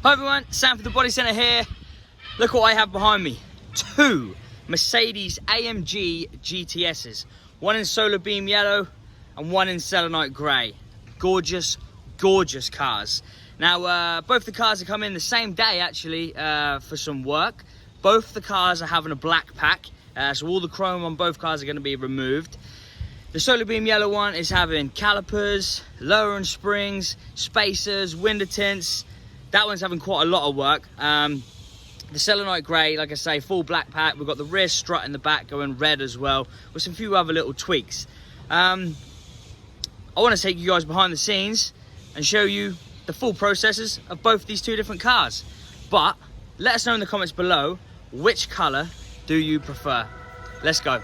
Hi everyone, Sam from the Bodycentre here. Look what I have behind me. Two Mercedes AMG GTSs. One in solar beam yellow and one in selenite grey. Gorgeous, gorgeous cars. Now, both the cars are coming the same day actually for some work. Both the cars are having a black pack, so all the chrome on both cars are going to be removed. The solar beam yellow one is having calipers, lowering springs, spacers, window tints. That one's having quite a lot of work. The selenite grey, like I say, full black pack. We've got the rear strut in the back going red as well, with some few other little tweaks. I want to take you guys behind the scenes and show you the full processes of both these two different cars. But let us know in the comments below, which colour do you prefer? Let's go.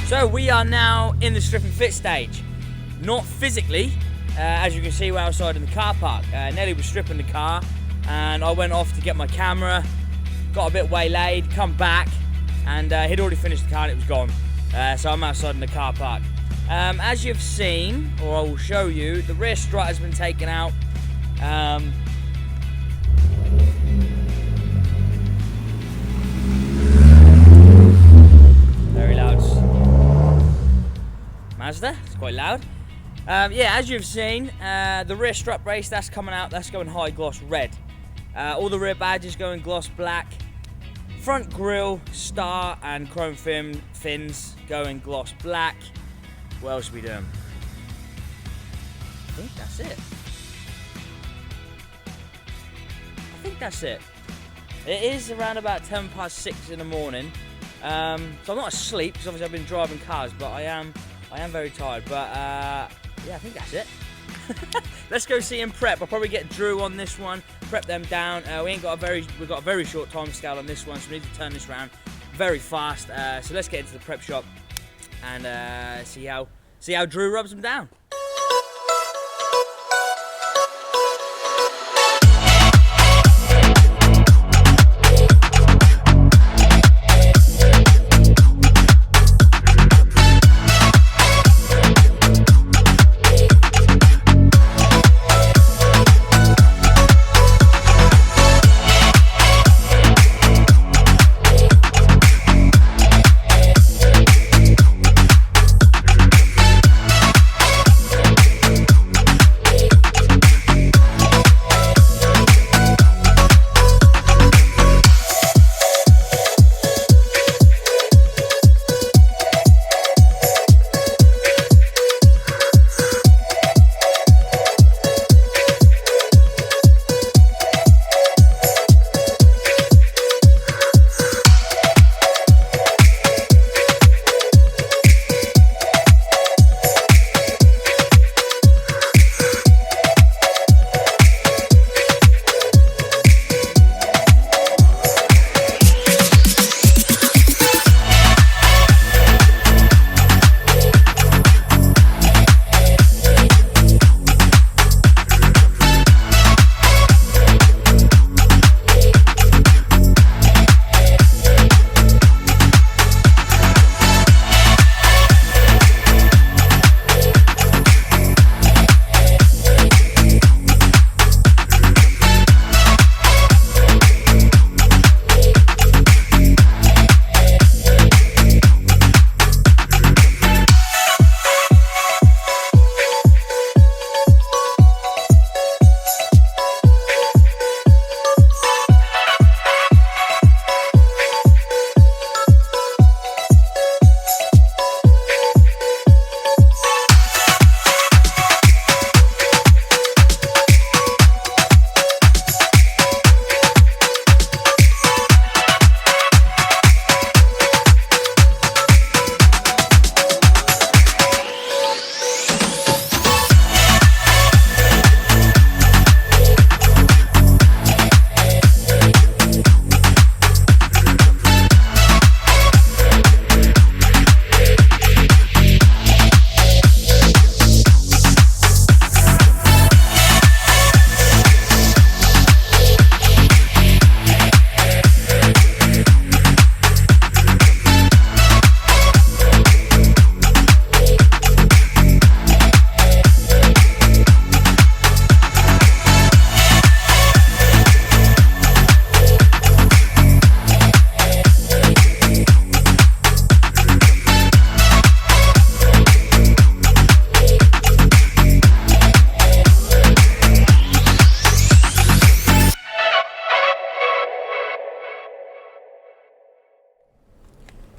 So we are now in the strip and fit stage. Not physically, as you can see, we're outside in the car park. Nelly was stripping the car and I went off to get my camera, got a bit waylaid, come back, and he'd already finished the car and it was gone. So I'm outside in the car park. As you've seen, or I will show you, the rear strut has been taken out. Very loud. Mazda, it's quite loud. Yeah, as you've seen, the rear strut brace, that's coming out, that's going high gloss red. All the rear badges going gloss black. Front grille, star and chrome fins going gloss black. What else are we doing? I think that's it. It is around about 6:10 in the morning. So I'm not asleep, because obviously I've been driving cars, but I am very tired. But yeah, I think that's it. Let's go see him prep. I'll probably get Drew on this one, prep them down. We've got a very short time scale on this one, so we need to turn this around very fast. So let's get into the prep shop and see how Drew rubs them down.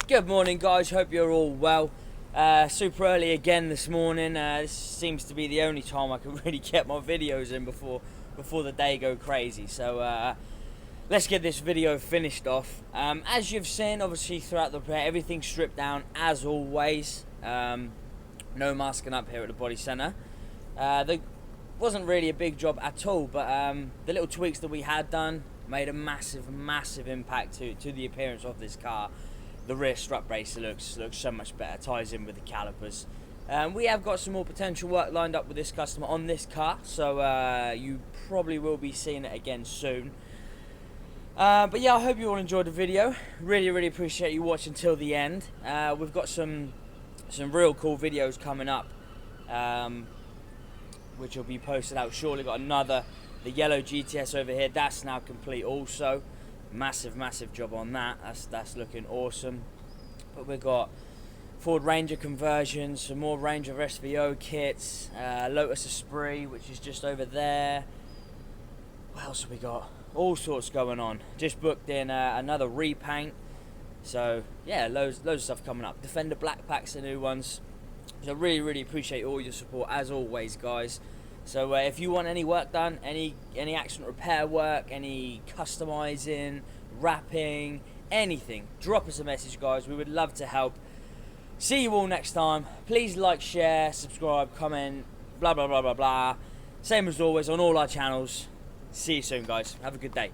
Good morning, guys. Hope you're all well. Super early again this morning. This seems to be the only time I can really get my videos in before the day go crazy. So let's get this video finished off. As you've seen, obviously throughout the repair, everything's stripped down as always. No masking up here at the body centre. There wasn't really a big job at all, but the little tweaks that we had done made a massive impact to the appearance of this car. The rear strut brace looks so much better, ties in with the calipers. We have got some more potential work lined up with this customer on this car, so you probably will be seeing it again soon. But yeah, I hope you all enjoyed the video. Really appreciate you watching till the end. We've got some real cool videos coming up, which will be posted out shortly. Got the yellow GTS over here, that's now complete also. Massive job on that. That's looking awesome. But we've got Ford Ranger conversions, some more Ranger SVO kits, Lotus Esprit, which is just over there. What else have we got? All sorts going on. Just booked in another repaint. So yeah, loads of stuff coming up. Defender black packs are new ones. So really appreciate all your support as always, guys. So if you want any work done, any accident repair work, any customizing, wrapping, anything, drop us a message, guys. We would love to help. See you all next time. Please like, share, subscribe, comment, blah. Same as always on all our channels. See you soon, guys. Have a good day.